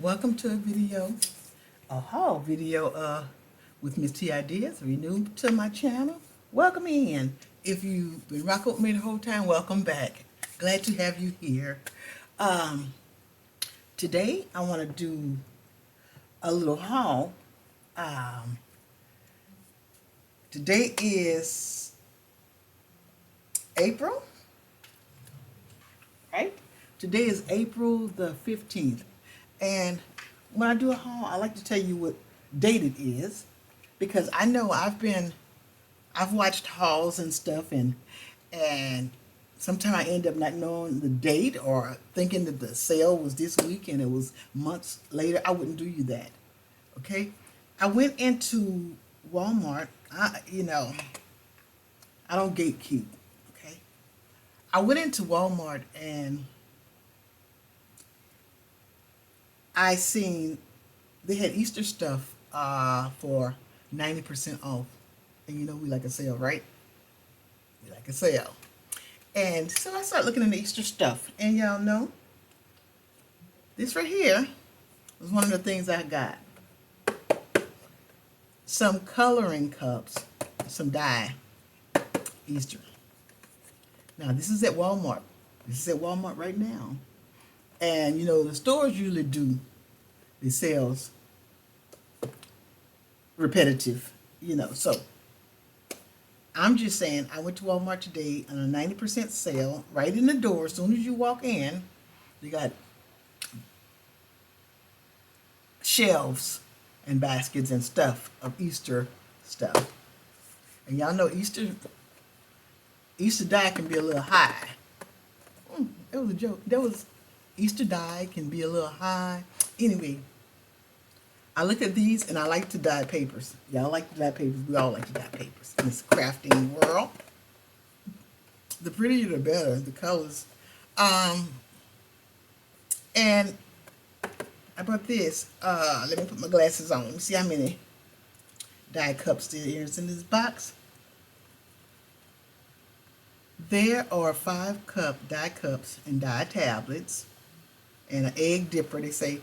Welcome to a haul video with Miss T Ideas. If you're new to my channel, welcome in. If you've been rocking with me the whole time, welcome back. Glad to have you here. Um, Today I want to do a little haul. Um, Today is April, right? Today is April the 15th. And when I do a haul, I like to tell you what date it is because I know I've watched hauls and stuff and sometimes I end up not knowing the date or thinking that the sale was this week and it was months later. I wouldn't do you that. Okay? I went into Walmart. I don't gatekeep. Okay? I went into Walmart and I seen they had Easter stuff for 90% off. And you know we like a sale, right? We like a sale. And so I started looking at the Easter stuff. And y'all know, this right here was one of the things I got. Some coloring cups, some dye, Easter. Now this is at Walmart. This is at Walmart right now. And you know, the stores usually do the sales repetitive, so I'm just saying, I went to Walmart today on a 90% sale, right in the door. As soon as you walk in, you got shelves and baskets and stuff of Easter stuff. And y'all know Easter dye can be a little high. That was a joke. Easter dye can be a little high. Anyway, I looked at these and I like to dye papers. Y'all like to dye papers. We all like to dye papers in this crafting world. The prettier the better, the colors. And I bought this. Let me put my glasses on. Let me see how many dye cups there is in this box. There are 5 dye cups and dye tablets and an egg dipper. They say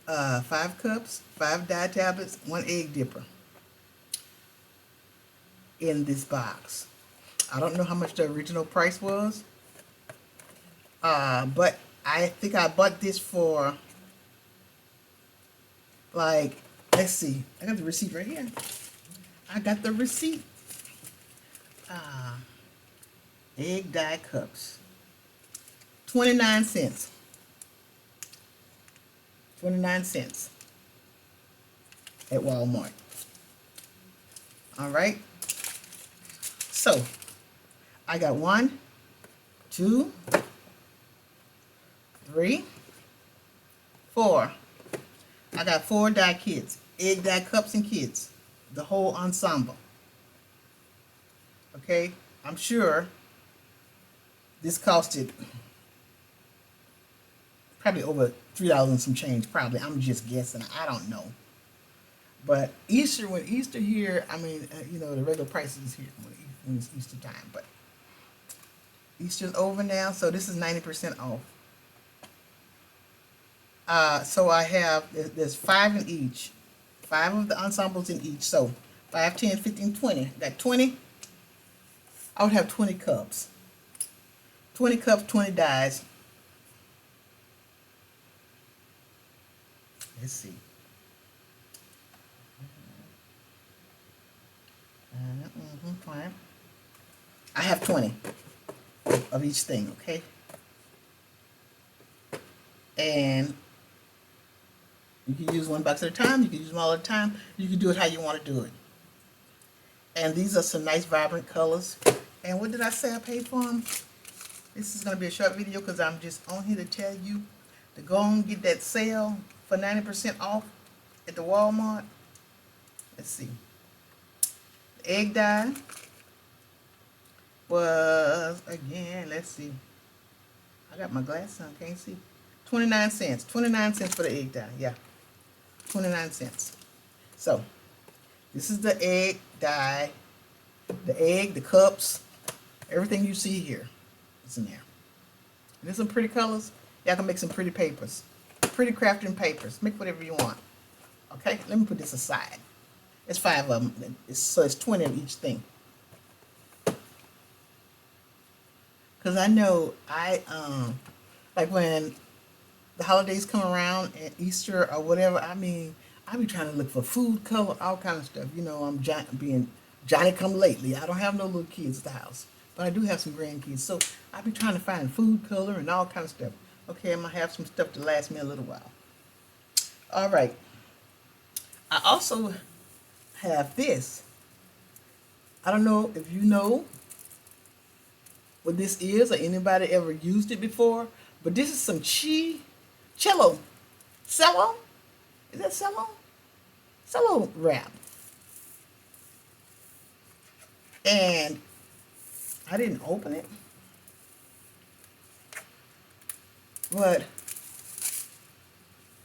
5 cups, 5 dye tablets, 1 egg dipper in this box. I don't know how much the original price was, but I think I bought this for, like, let's see, I got the receipt right here. I got the receipt. Egg dye cups, 29 cents. 29 cents at Walmart. All right. So I got 1, 2, 3, 4. I got 4 dye kits, egg dye cups and kits, the whole ensemble. Okay. I'm sure this costed probably over $3 and some change, probably. I'm just guessing. I don't know. But when Easter here, I mean, the regular price is here when it's Easter time. But Easter's over now, so this is 90% off. So I have, there's 5 in each. 5 of the ensembles in each. So 5, 10, 15, 20. Got 20. I would have 20 cups. 20 cups, 20 dyes. Let's see. Fine. I have 20 of each thing, okay? And you can use 1 box at a time. You can use them all at a time. You can do it how you want to do it. And these are some nice, vibrant colors. And what did I say I paid for them? This is going to be a short video because I'm just on here to tell you to go and get that sale for 90% off at the Walmart. Let's see. The egg dye was, again, let's see. I got my glasses on, can't see. 29 cents. 29 cents for the egg dye, yeah. 29 cents. So, this is the egg dye. The egg, the cups, everything you see here is in there. And there's some pretty colors. Y'all can make some pretty papers. pretty crafting papers. Make whatever you want. Okay, let me put this aside. It's 5 of them, so it's 20 of each thing. Because I know like when the holidays come around and Easter or whatever, I mean, I be trying to look for food color, all kind of stuff. You know, I'm being Johnny come lately. I don't have no little kids at the house, but I do have some grandkids. So I be trying to find food color and all kind of stuff. Okay, I'm gonna have some stuff to last me a little while. All right. I also have this. I don't know if you know what this is or anybody ever used it before, but this is some cello. Cello? Is that cello? Cello wrap. And I didn't open it, but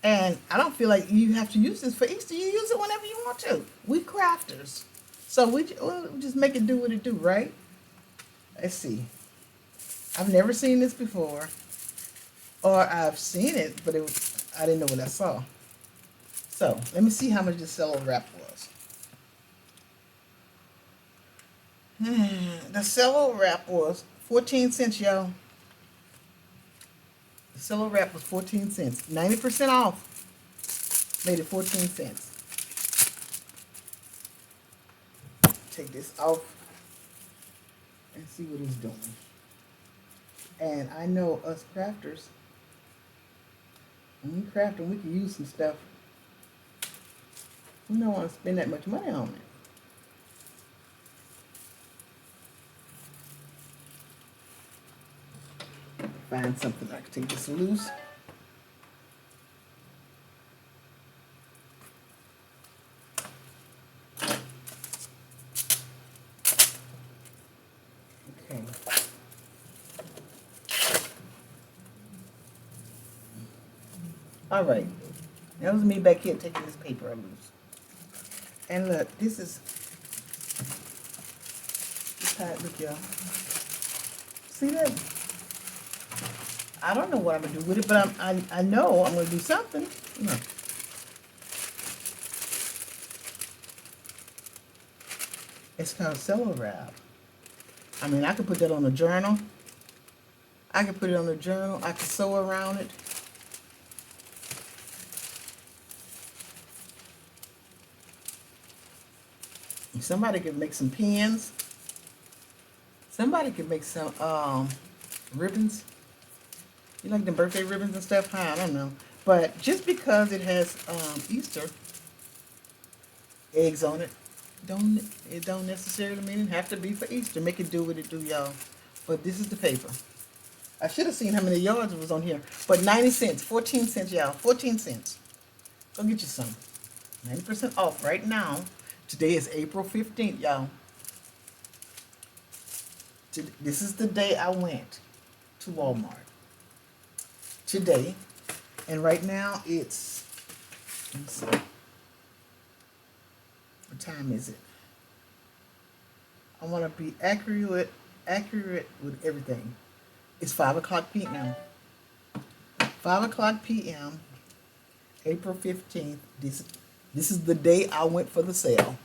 and I don't feel like you have to use this for Easter. You use it whenever you want to. We crafters, so we'll just make it do what it do, right? Let's see. I've never seen this before, or I've seen it, but I didn't know what I saw. So let me see how much this cello wrap was. The cello wrap was 14 cents, y'all. The cello wrap was 14 cents. 90% off. Made it 14 cents. Take this off and see what it's doing. And I know us crafters, when we craft and we can use some stuff, we don't want to spend that much money on it. Find something I can take this loose. Okay. All right. That was me back here taking this paper loose. And look, this is how it look, y'all. See that? I don't know what I'm gonna do with it, but I know I'm gonna do something. No. It's called cello wrap. I mean, I could put that on a journal. I could put it on a journal. I could sew around it. Somebody could make some pins. Somebody could make some ribbons. You like the birthday ribbons and stuff? I don't know. But just because it has Easter eggs on it, it don't necessarily mean it have to be for Easter. Make it do what it do, y'all. But this is the paper. I should have seen how many yards was on here. But 90 cents, 14 cents, y'all. 14 cents. Go get you some. 90% off right now. Today is April 15th, y'all. This is the day I went to Walmart. Today. And right now it's, let me see. What time is it? I want to be accurate with everything. It's 5 o'clock p.m. 5 o'clock p.m. April 15th. This is the day I went for the sale.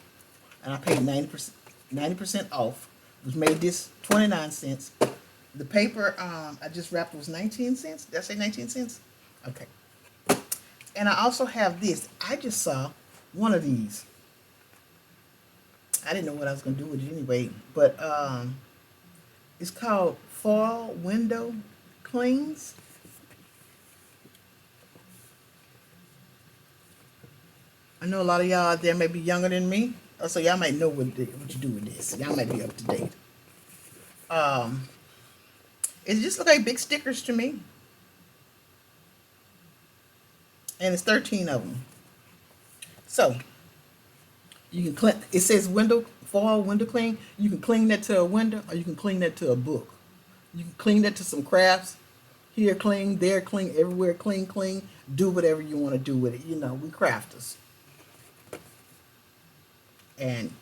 And I paid 90% off. Which made this 29 cents. The paper I just wrapped was 19 cents. Did I say 19 cents? Okay. And I also have this. I just saw one of these. I didn't know what I was going to do with it anyway. But it's called Fall Window Clings. I know a lot of y'all out there may be younger than me. So y'all might know what you do with this. Y'all might be up to date. It just look like big stickers to me. And it's 13 of them. So, you can clean, it says fall window clean. You can clean that to a window or you can clean that to a book. You can clean that to some crafts. Here clean, there clean, everywhere clean. Do whatever you want to do with it. You know, we crafters. And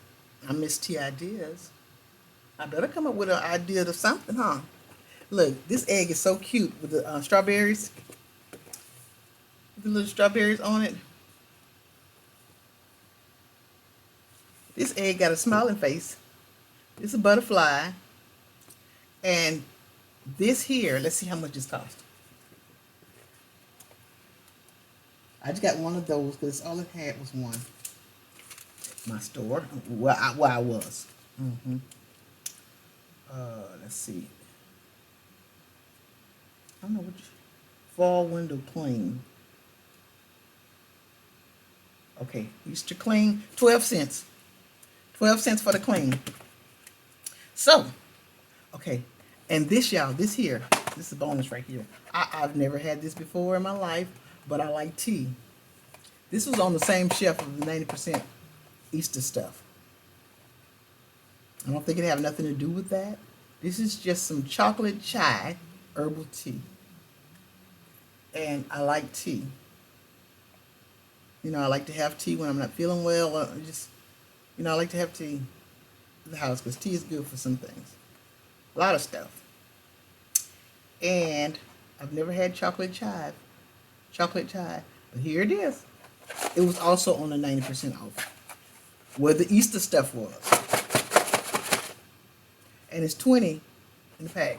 I miss T ideas. I better come up with an idea to something, huh? Look, this egg is so cute with the strawberries. with the little strawberries on it. This egg got a smiling face. This is a butterfly. And this here, let's see how much this cost. I just got one of those because all it had was one. My store, where I was. Let's see. I don't know which. Fall window clean. Okay, Easter clean, 12 cents. 12 cents for the clean. So, okay, and this, y'all, this here, this is a bonus right here. I've never had this before in my life, but I like tea. This was on the same shelf of the 90% Easter stuff. I don't think it have nothing to do with that. This is just some chocolate chai herbal tea. And I like tea. You know, I like to have tea when I'm not feeling well. Or just, you know, I like to have tea in the house because tea is good for some things. A lot of stuff. And I've never had chocolate chai. But here it is. It was also on the 90% off. Where the Easter stuff was. And it's 20 in the pack.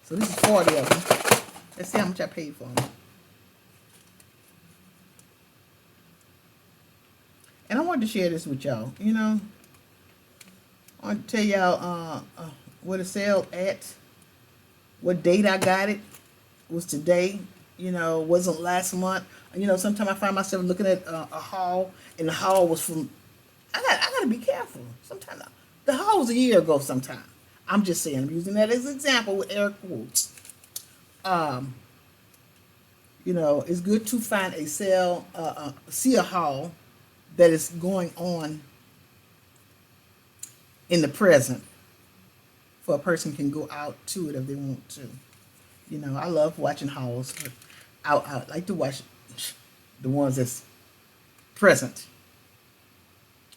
So this is 40 of them. Let's see how much I paid for them. And I wanted to share this with y'all. You know, I want to tell y'all what it sell at. What date I got it was today. You know, wasn't last month. You know, sometimes I find myself looking at a haul, and the haul was from. I gotta be careful. Sometimes the haul was a year ago. Sometimes I'm just saying. I'm using that as an example with air quotes. You know, it's good to find a sale, see a haul that is going on in the present, for a person can go out to it if they want to. You know, I love watching hauls. I like to watch the ones that's present,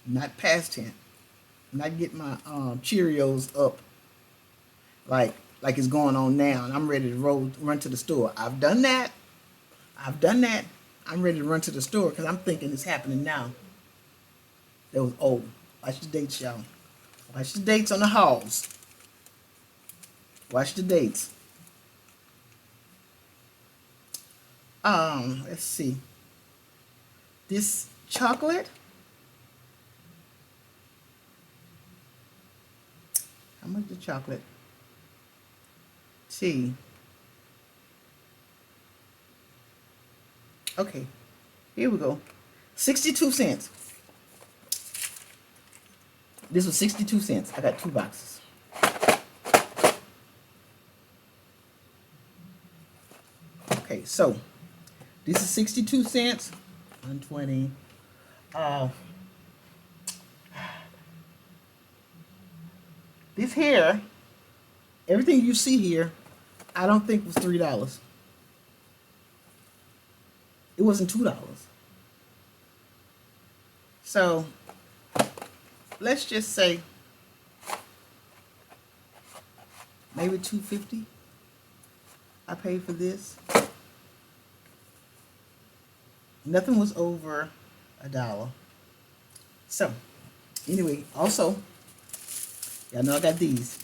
not past tense. Not get my Cheerios up like it's going on now, and I'm ready to run to the store. I've done that. I'm ready to run to the store because I'm thinking it's happening now. That was old. Watch the dates, y'all. Watch the dates on the hauls. Watch the dates. Let's see. This chocolate. How much the chocolate? Tea. Okay, here we go. 62 cents. This was 62 cents. I got 2 boxes. Okay, so this is 62 cents. 120. This here, everything you see here, I don't think was $3. It wasn't $2. So let's just say maybe $2.50 I paid for this. Nothing was over $1. So anyway, also, y'all know I got these.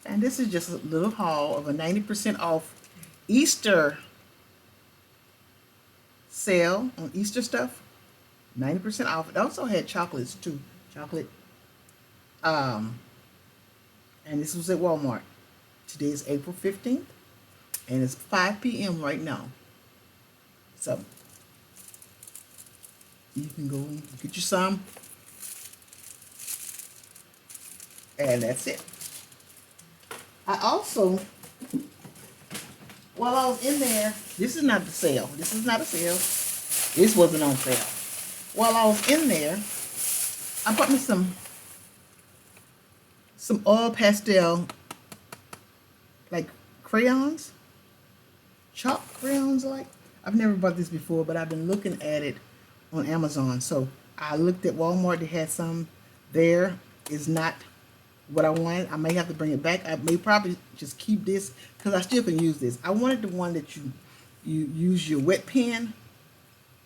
And this is just a little haul of a 90% off Easter sale on Easter stuff. 90% off. It also had chocolates too. Chocolate. And this was at Walmart. Today is April 15th. And it's 5 p.m. right now. So you can go and get you some. And that's it. I also, while I was in there, this is not the sale. This is not a sale. This wasn't on sale. While I was in there, I bought me some oil pastel, like crayons, chalk crayons. Like, I've never bought this before, but I've been looking at it on Amazon. So I looked at Walmart. They had some there. It's not what I wanted. I may have to bring it back. I may probably just keep this because I still can use this. I wanted the one that you use your wet pen,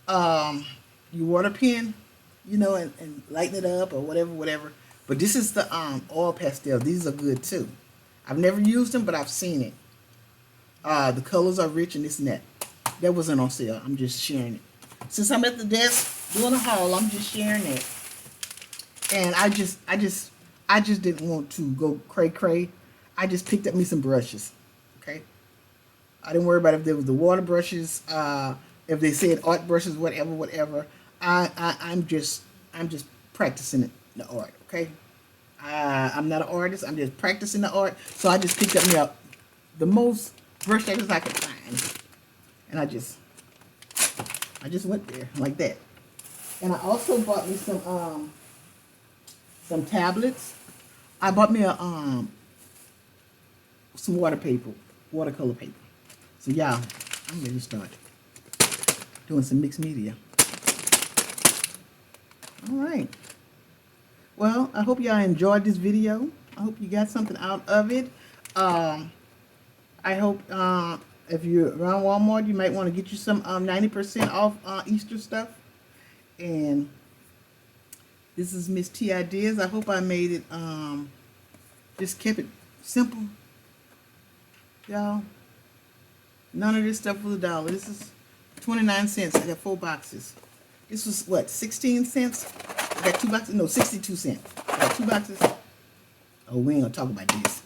your water pen, and lighten it up or whatever. But this is the oil pastel. These are good too. I've never used them, but I've seen it. The colors are rich and this and that. That wasn't on sale. I'm just sharing it. Since I'm at the desk doing a haul, I'm just sharing it. And I just didn't want to go cray. I just picked up me some brushes. Okay. I didn't worry about if there was the water brushes, if they said art brushes, whatever. I'm just practicing it, the art. Okay. I'm not an artist. I'm just practicing the art. So I just picked up the most brush shaders I could find, and I just went there like that. And I also bought me some tablets. I bought me some watercolor paper. So yeah, I'm ready to start doing some mixed media. All right. Well, I hope y'all enjoyed this video. I hope you got something out of it. I hope if you're around Walmart, you might want to get you some 90% off Easter stuff. And this is Miss T Ideas. I hope I made it, just kept it simple. Y'all, none of this stuff was $1. This is 29 cents. I got 4 boxes. This was what, 16 cents? I got 2 boxes. No, 62 cents. I got 2 boxes. Oh, we ain't gonna talk about this.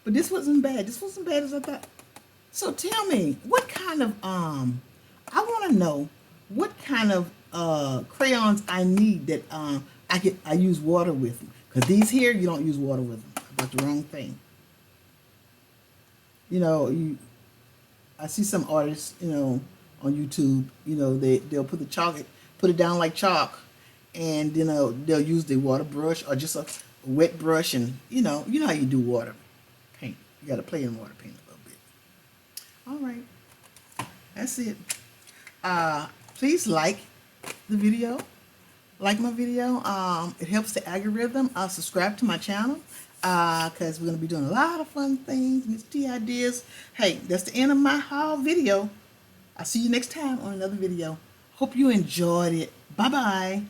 But this wasn't bad. This wasn't bad as I thought. So tell me, what kind of I want to know what kind of crayons I need that I use water with them. Because these here, you don't use water with them. I bought the wrong thing. I see some artists, on YouTube, they'll put put it down like chalk, and they'll use the water brush or just a wet brush, and you know how you do water paint. You got to play in water paint a little bit. All right, that's it. Please like the video, like my video. It helps the algorithm. Subscribe to my channel. Because we're going to be doing a lot of fun things. Miss T Ideas. Hey, that's the end of my haul video. I'll see you next time on another video. Hope you enjoyed it. Bye-bye.